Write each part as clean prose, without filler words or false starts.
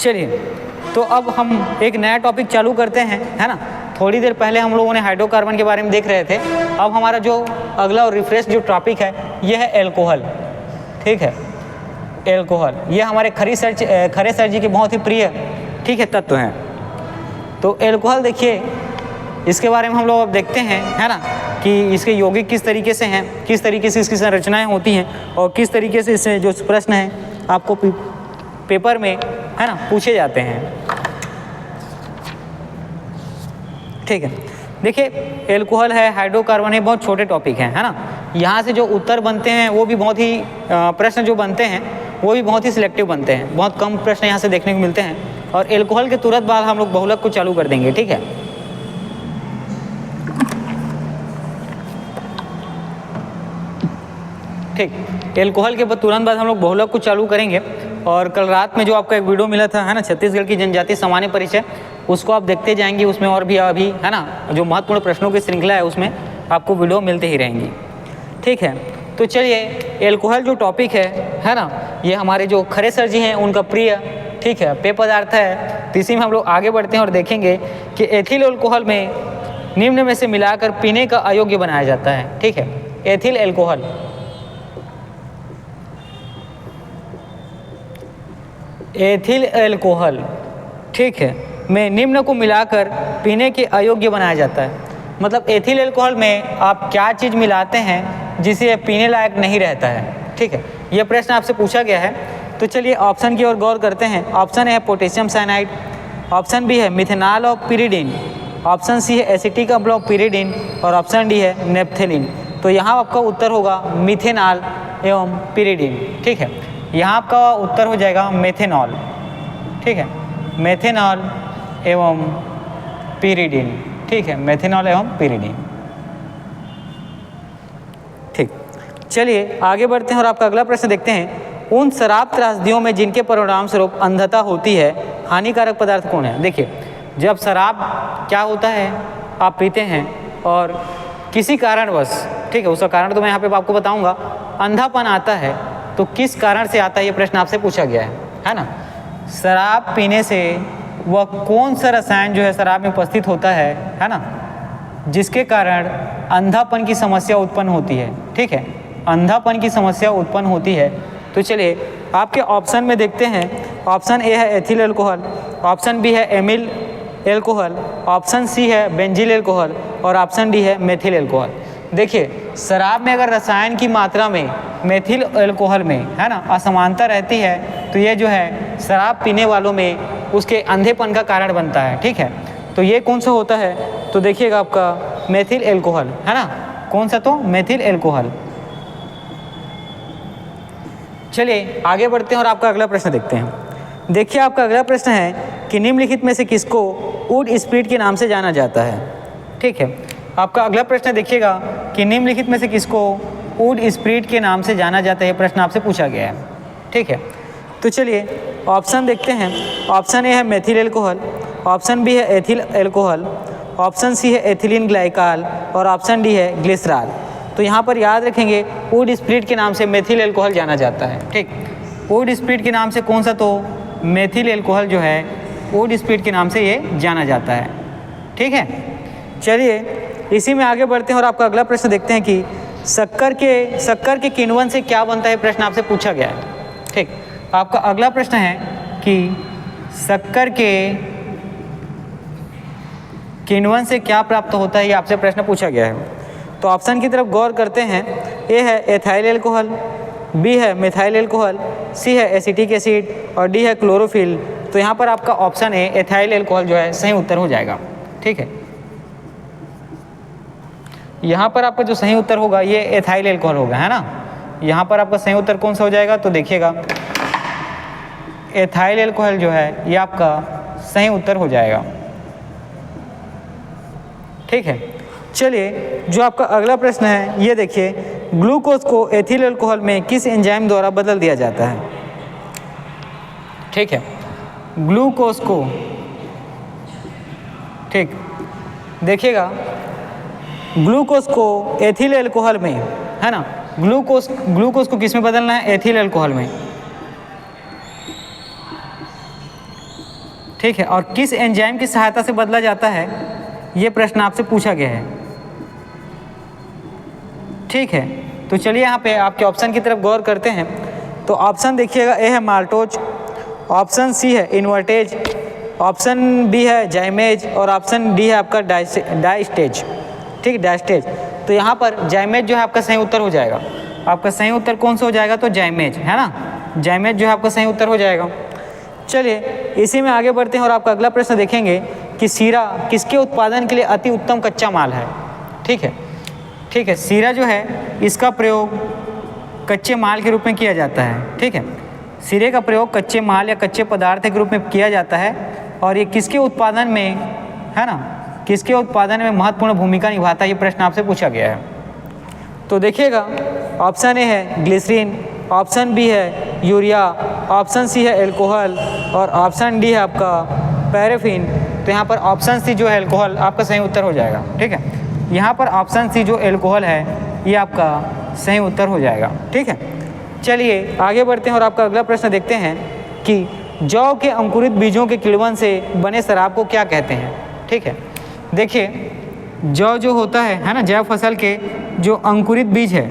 चलिए, तो अब हम एक नया टॉपिक चालू करते हैं, है ना। थोड़ी देर पहले हम लोगों ने हाइड्रोकार्बन के बारे में देख रहे थे। अब हमारा जो अगला और रिफ्रेश जो टॉपिक है ये है एल्कोहल। ठीक है, एल्कोहल ये हमारे खरे सर जी के बहुत ही प्रिय, ठीक है, तत्व हैं। तो एल्कोहल देखिए, इसके बारे में हम लोग अब देखते हैं, है ना, कि इसके यौगिक किस तरीके से हैं, किस तरीके से इसकी संरचनाएं होती हैं और किस तरीके से इससे जो प्रश्न हैं आपको पेपर में, है ना, पूछे जाते हैं। ठीक है, देखिए एल्कोहल है, हाइड्रोकार्बन है, बहुत छोटे टॉपिक हैं, है ना। यहाँ से जो उत्तर बनते हैं वो भी बहुत ही प्रश्न जो बनते हैं वो भी बहुत ही सिलेक्टिव बनते हैं, बहुत कम प्रश्न यहाँ से देखने को मिलते हैं। और एल्कोहल के तुरंत बाद हम लोग बहुलक को चालू कर देंगे। ठीक है, ठीक, एल्कोहल के तुरंत बाद हम लोग बहुलक को चालू करेंगे। और कल रात में जो आपका एक वीडियो मिला था, है ना, छत्तीसगढ़ की जनजातीय सामान्य परिचय, उसको आप देखते जाएंगे। उसमें और भी अभी, है ना, जो महत्वपूर्ण प्रश्नों की श्रृंखला है उसमें आपको वीडियो मिलते ही रहेंगी। ठीक है, तो चलिए, एल्कोहल जो टॉपिक है ना, ये हमारे जो खरे सर जी हैं उनका प्रिय, ठीक है, पेय पदार्थ है। तो इसी में हम लोग आगे बढ़ते हैं और देखेंगे कि एथिल एल्कोहल में निम्न में से मिलाकर पीने का अयोग्य बनाया जाता है। ठीक है, एथिल एल्कोहल, एथिल एल्कोहल, ठीक है, में निम्न को मिलाकर पीने के अयोग्य बनाया जाता है। मतलब एथिल एल्कोहल में आप क्या चीज़ मिलाते हैं जिसे पीने लायक नहीं रहता है। ठीक है, यह प्रश्न आपसे पूछा गया है। तो चलिए ऑप्शन की ओर गौर करते हैं। ऑप्शन ए है पोटेशियम साइनाइड, ऑप्शन बी है methanol of pyridine, option C है एसिटिक अम्ल ऑफ पिरिडीन और ऑप्शन डी है नेप्थेलिन। तो यहाँ आपका उत्तर होगा मिथेनॉल एवं पिरिडीन। ठीक है, यहाँ आपका उत्तर हो जाएगा मेथेनॉल। ठीक है, मेथेनॉल एवं पिरिडीन। ठीक है, मेथेनॉल एवं पिरिडीन। ठीक, चलिए आगे बढ़ते हैं और आपका अगला प्रश्न देखते हैं। उन शराब त्रासदियों में जिनके परिणाम स्वरूप अंधता होती है, हानिकारक पदार्थ कौन है? देखिए, जब शराब क्या होता है, आप पीते हैं और किसी कारणवश, ठीक है, उसका कारण तो मैं यहाँ पे आपको बताऊंगा, अंधापन आता है, तो किस कारण से आता है ये प्रश्न आपसे पूछा गया है ना। शराब पीने से वह कौन सा रसायन जो है शराब में उपस्थित होता है ना, जिसके कारण अंधापन की समस्या उत्पन्न होती है। ठीक है, अंधापन की समस्या उत्पन्न होती है। तो चलिए आपके ऑप्शन में देखते हैं। ऑप्शन ए है एथिल एल्कोहल, ऑप्शन बी है एमिल एल्कोहल, ऑप्शन सी है बेंजील एल्कोहल और ऑप्शन डी है मेथिल एल्कोहल। देखिए, शराब में अगर रसायन की मात्रा में मेथिल एल्कोहल में, है ना, असमानता रहती है, तो ये जो है शराब पीने वालों में उसके अंधेपन का कारण बनता है। ठीक है, तो ये कौन सा होता है? तो देखिएगा आपका मेथिल एल्कोहल, है ना, कौन सा? तो मेथिल एल्कोहल। चलिए आगे बढ़ते हैं और आपका अगला प्रश्न देखते हैं। देखिए, आपका अगला प्रश्न है कि निम्नलिखित में से किसको वुड स्प्रिट के नाम से जाना जाता है? ठीक है, आपका अगला प्रश्न देखिएगा कि निम्नलिखित में से किसको वुड स्प्रिट के नाम से जाना जाता है, प्रश्न आपसे पूछा गया है। ठीक है, तो चलिए ऑप्शन देखते हैं। ऑप्शन ए है मेथिल एल्कोहल, ऑप्शन बी है एथिल एल्कोहल, ऑप्शन सी है एथिलीन ग्लाइकॉल और ऑप्शन डी है ग्लिसरॉल। तो यहाँ पर याद रखेंगे वुड स्प्रिट के नाम से मेथिल एल्कोहल जाना जाता है। ठीक, वुड स्प्रिट के नाम से कौन सा? तो मेथिल एल्कोहल जो है वुड स्प्रिट के नाम से ये जाना जाता है। ठीक है, चलिए इसी में आगे बढ़ते हैं और आपका अगला प्रश्न देखते हैं कि शक्कर के किण्वन से क्या बनता है, प्रश्न आपसे पूछा गया है। ठीक, आपका अगला प्रश्न है कि शक्कर के किण्वन से क्या प्राप्त होता है, ये आपसे प्रश्न पूछा गया है। तो ऑप्शन की तरफ गौर करते हैं। ए है एथाइल एल्कोहल, बी है मिथाइल एल्कोहल, सी है एसिटिक एसिड और डी है क्लोरोफिल। तो यहाँ पर आपका ऑप्शन ए एथाइल एल्कोहल जो है सही उत्तर हो जाएगा। ठीक है, यहाँ पर आपका जो सही उत्तर होगा ये एथाइल एल्कोहल होगा, है ना। यहाँ पर आपका सही उत्तर कौन सा हो जाएगा? तो देखिएगा एथाइल एल्कोहल जो है ये आपका सही उत्तर हो जाएगा। ठीक है, चलिए जो आपका अगला प्रश्न है ये देखिए, ग्लूकोज को एथिल एल्कोहल में किस एंजाइम द्वारा बदल दिया जाता है? ठीक है, ग्लूकोज को, ठीक, देखिएगा ग्लूकोज को एथिल एल्कोहल में, है ना, ग्लूकोज को किस में बदलना है? एथिल एल्कोहल में। ठीक है, और किस एंजाइम की सहायता से बदला जाता है, ये प्रश्न आपसे पूछा गया है। ठीक है, तो चलिए यहाँ पे आपके ऑप्शन की तरफ गौर करते हैं। तो ऑप्शन देखिएगा, ए है माल्टोज, ऑप्शन सी है इन्वर्टेज, ऑप्शन बी है जाइमेज और ऑप्शन डी है आपका डाइस्टेज। ठीक, डाइस्टेज। तो यहाँ पर जाइमेज जो है आपका सही उत्तर हो जाएगा। आपका सही उत्तर कौन सा हो जाएगा, तो जाइमेज है ना, जाइमेज जो है आपका सही उत्तर हो जाएगा। चलिए इसी में आगे बढ़ते हैं और आपका अगला प्रश्न देखेंगे कि सीरा किसके उत्पादन के लिए अति उत्तम कच्चा माल है। ठीक है, ठीक है, सीरा जो है इसका प्रयोग कच्चे माल के रूप में किया जाता है। ठीक है, सीरे का प्रयोग कच्चे माल या कच्चे पदार्थ के रूप में किया जाता है और ये किसके उत्पादन में, है ना, किसके उत्पादन में महत्वपूर्ण भूमिका निभाता है, ये प्रश्न आपसे पूछा गया है। तो देखिएगा, ऑप्शन ए है ग्लिसरीन, ऑप्शन बी है यूरिया, ऑप्शन सी है एल्कोहल और ऑप्शन डी है आपका पैराफिन। तो यहाँ पर ऑप्शन सी जो है एल्कोहल आपका सही उत्तर हो जाएगा। ठीक है, यहाँ पर ऑप्शन सी जो एल्कोहल है ये आपका सही उत्तर हो जाएगा। ठीक है, चलिए आगे बढ़ते हैं और आपका अगला प्रश्न देखते हैं कि जौ के अंकुरित बीजों के किण्वन से बने शराब को क्या कहते हैं। ठीक है, देखिए जौ जो होता है ना, जौ फसल के जो अंकुरित बीज है,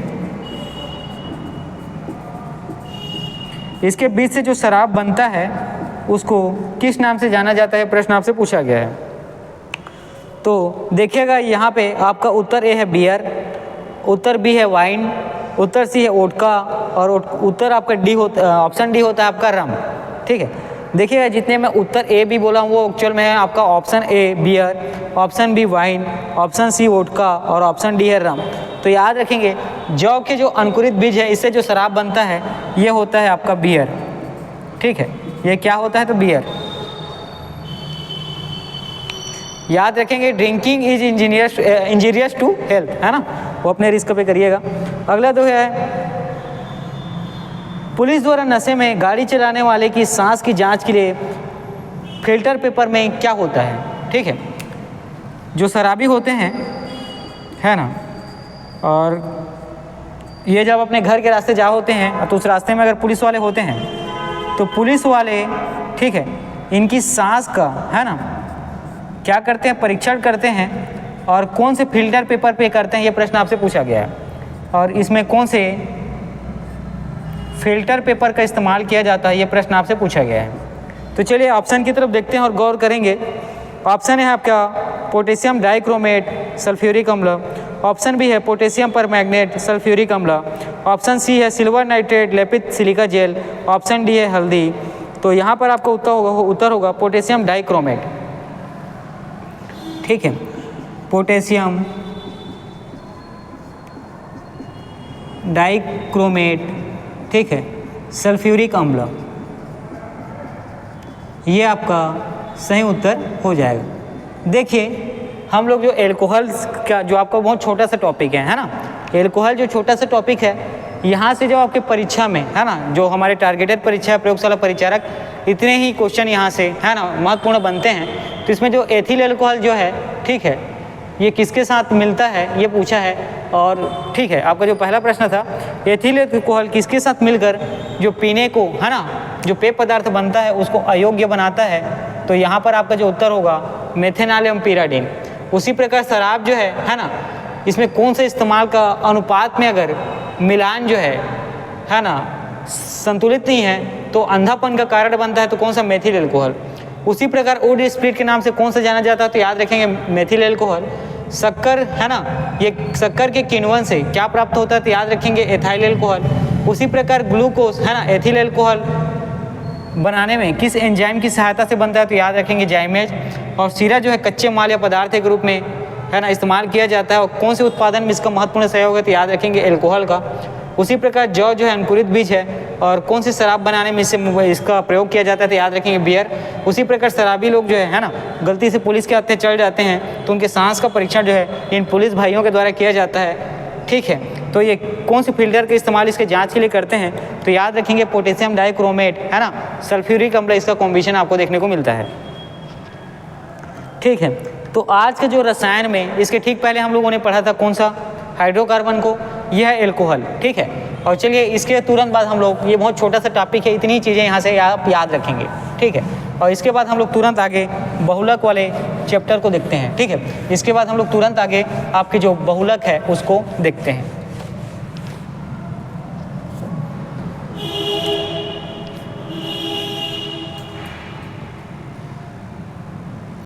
इसके बीज से जो शराब बनता है उसको किस नाम से जाना जाता है, प्रश्न आपसे पूछा गया है। तो देखिएगा यहाँ पे आपका उत्तर ए है बियर, उत्तर बी है वाइन, उत्तर सी है वोडका और उत्तर आपका डी होता, ऑप्शन डी होता है आपका रम। ठीक है, देखिएगा जितने मैं उत्तर ए बी बोला हूँ वो एक्चुअल में है आपका option A beer, option B wine, option C vodka और ऑप्शन डी है रम। तो याद रखेंगे जौ के जो अंकुरित बीज है इससे जो शराब बनता है ये होता है आपका बियर। ठीक है, ये क्या होता है, तो बियर। याद रखेंगे drinking is injurious to health, है ना, वो अपने रिस्क पे करिएगा। अगला तो है पुलिस द्वारा नशे में गाड़ी चलाने वाले की सांस की जांच के लिए फिल्टर पेपर में क्या होता है। ठीक है, जो शराबी होते हैं, है ना, और ये जब अपने घर के रास्ते जा होते हैं तो उस रास्ते में अगर पुलिस वाले होते हैं तो पुलिस वाले, ठीक है, इनकी सांस का, है ना, क्या करते हैं, परीक्षण करते हैं और कौन से फिल्टर पेपर पे करते हैं, ये प्रश्न आपसे पूछा गया है। और इसमें कौन से फिल्टर पेपर का इस्तेमाल किया जाता है, ये प्रश्न आपसे पूछा गया है। तो चलिए ऑप्शन की तरफ देखते हैं और गौर करेंगे। ऑप्शन है आपका पोटेशियम डाइक्रोमेट सल्फ्यूरिक अम्ल, ऑप्शन बी है पोटेशियम परमैंगनेट सल्फ्यूरिक अम्ल, ऑप्शन सी है सिल्वर नाइट्रेट लेपित सिलिका जेल, ऑप्शन डी है हल्दी। तो यहाँ पर आपका उत्तर होगा पोटेशियम डाइक्रोमेट। ठीक है, पोटेशियम डाइक्रोमेट, ठीक है, सल्फ्यूरिक अम्ल, ये आपका सही उत्तर हो जाएगा। देखिए हम लोग जो एल्कोहल का जो आपका बहुत छोटा सा टॉपिक है ना, एल्कोहल जो छोटा सा टॉपिक है, यहाँ से जो आपके परीक्षा में, है ना, जो हमारे टारगेटेड परीक्षा है प्रयोगशाला परिचारक, इतने ही क्वेश्चन यहाँ से, है ना, महत्वपूर्ण बनते हैं। तो इसमें जो एथिल एल्कोहल जो है, ठीक है, ये किसके साथ मिलता है ये पूछा है। और ठीक है, आपका जो पहला प्रश्न था एथिल एल्कोहल किसके साथ मिलकर जो पीने को, है ना, जो पेय पदार्थ बनता है उसको अयोग्य बनाता है, तो यहाँ पर आपका जो उत्तर होगा मेथेनॉल एवं पिराडीन। उसी प्रकार शराब जो है ना, इसमें कौन से इस्तेमाल का अनुपात में अगर मिलान जो है ना, संतुलित नहीं है तो अंधापन का कारण बनता है, तो कौन सा, मेथिल एल्कोहल। उसी प्रकार वुड स्प्रिट के नाम से कौन सा जाना जाता है, तो याद रखेंगे मेथिल एल्कोहल। शक्कर, है ना, ये शक्कर के किण्वन से क्या प्राप्त होता है, तो याद रखेंगे एथाइल एल्कोहल। उसी प्रकार ग्लूकोज, है ना, एथिल एल्कोहल बनाने में किस एंजाइम की सहायता से बनता है, तो याद रखेंगे जाइमेज। और सीरा जो है कच्चे माल या पदार्थ के रूप में, है ना, इस्तेमाल किया जाता है और कौन से उत्पादन में इसका महत्वपूर्ण सहयोग है, तो याद रखेंगे एल्कोहल का। उसी प्रकार जौ जो है अंकुरित बीज है और कौन सी शराब बनाने में इसका प्रयोग किया जाता है, तो याद रखेंगे बियर। उसी प्रकार शराबी लोग जो है ना, गलती से पुलिस के हाथ चढ़ जाते हैं तो उनके सांस का परीक्षण जो है इन पुलिस भाइयों के द्वारा किया जाता है। ठीक है, तो ये कौन से फिल्टर का इस्तेमाल इसके जांच के लिए करते हैं, तो याद रखेंगे पोटेशियम डाइक्रोमेट, है ना, सल्फ्यूरिक अम्ल, इसका कॉम्बिनेशन आपको देखने को मिलता है। ठीक है, तो आज के जो रसायन में इसके ठीक पहले हम लोगों ने पढ़ा था कौन सा, हाइड्रोकार्बन को, यह है एल्कोहल। ठीक है, और चलिए इसके तुरंत बाद हम लोग, ये बहुत छोटा सा टॉपिक है, इतनी चीज़ें यहाँ से आप याद रखेंगे। ठीक है। और इसके बाद हम लोग तुरंत आगे बहुलक वाले चैप्टर को देखते हैं, ठीक है। इसके बाद हम लोग तुरंत आगे आपके जो बहुलक है उसको देखते हैं।